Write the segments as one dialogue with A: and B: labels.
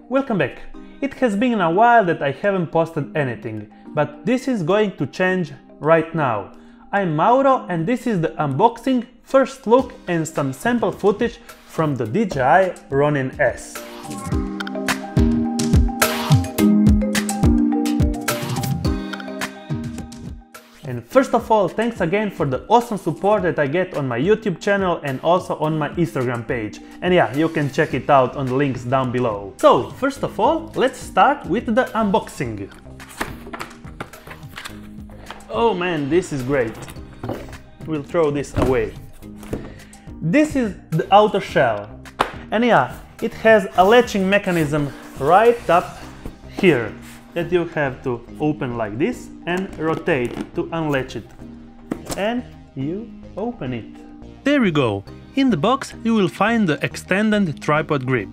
A: Welcome back! It has been a while that I haven't posted anything, but this is going to change right now. I'm Mauro and this is the unboxing, first look and some sample footage from the DJI Ronin-S. And first of all, thanks again for the awesome support that I get on my YouTube channel and also on my Instagram page. And yeah, you can check it out on the links down below. So, first of all, let's start with the unboxing. Oh man, this is great. We'll throw this away. This is the outer shell. And yeah, it has a latching mechanism right up here that you have to open like this and rotate to unlatch it. And you open it. There we go. In the box you will find the extended tripod grip.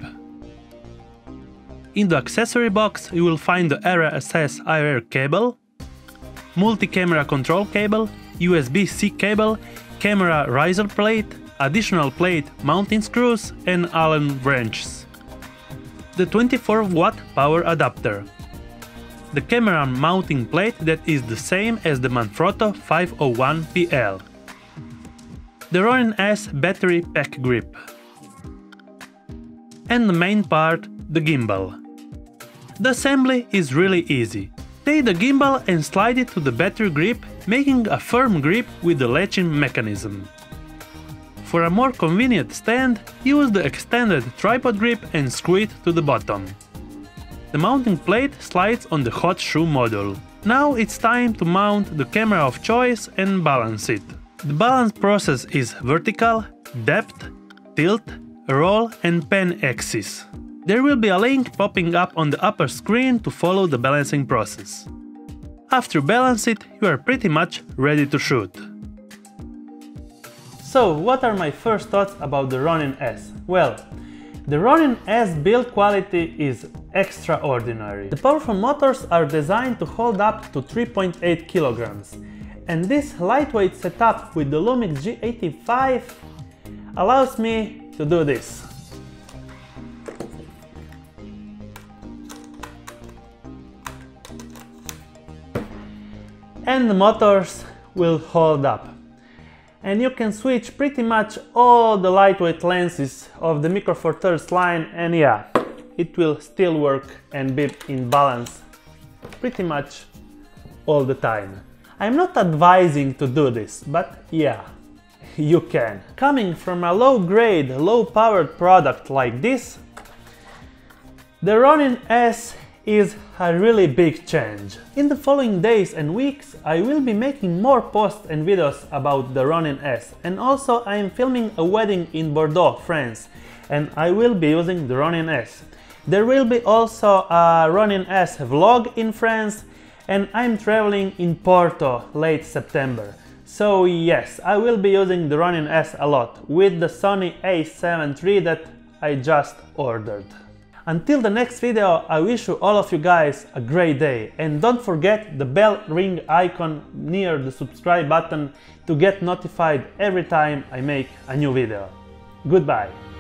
A: In the accessory box you will find the RSS IR cable, multi-camera control cable, USB-C cable, camera riser plate, additional plate mounting screws and Allen wrenches. The 24-watt power adapter. The camera mounting plate that is the same as the Manfrotto 501PL. The Ronin-S battery pack grip. And the main part, the gimbal. The assembly is really easy. Take the gimbal and slide it to the battery grip, making a firm grip with the latching mechanism. For a more convenient stand, use the extended tripod grip and screw it to the bottom. The mounting plate slides on the hot shoe module. Now it's time to mount the camera of choice and balance it. The balance process is vertical, depth, tilt, roll and pan axis. There will be a link popping up on the upper screen to follow the balancing process. After you balance it, you are pretty much ready to shoot. So, what are my first thoughts about the Ronin-S? Well, the Ronin-S build quality is extraordinary. The powerful motors are designed to hold up to 3.8 kilograms, and this lightweight setup with the Lumix G85 allows me to do this. And the motors will hold up. And you can switch pretty much all the lightweight lenses of the Micro Four Thirds line, and yeah, it will still work and be in balance pretty much all the time. I'm not advising to do this, but yeah, you can. Coming from a low-grade, low-powered product like this, the Ronin-S is a really big change. In the following days and weeks I will be making more posts and videos about the Ronin-S, and also I am filming a wedding in Bordeaux, France, and I will be using the Ronin-S. There will be also a Ronin-S vlog in France, and I'm traveling in Porto late September. So yes, I will be using the Ronin-S a lot with the Sony a7 III that I just ordered. Until the next video, I wish you all of you guys a great day, and don't forget the bell ring icon near the subscribe button to get notified every time I make a new video. Goodbye!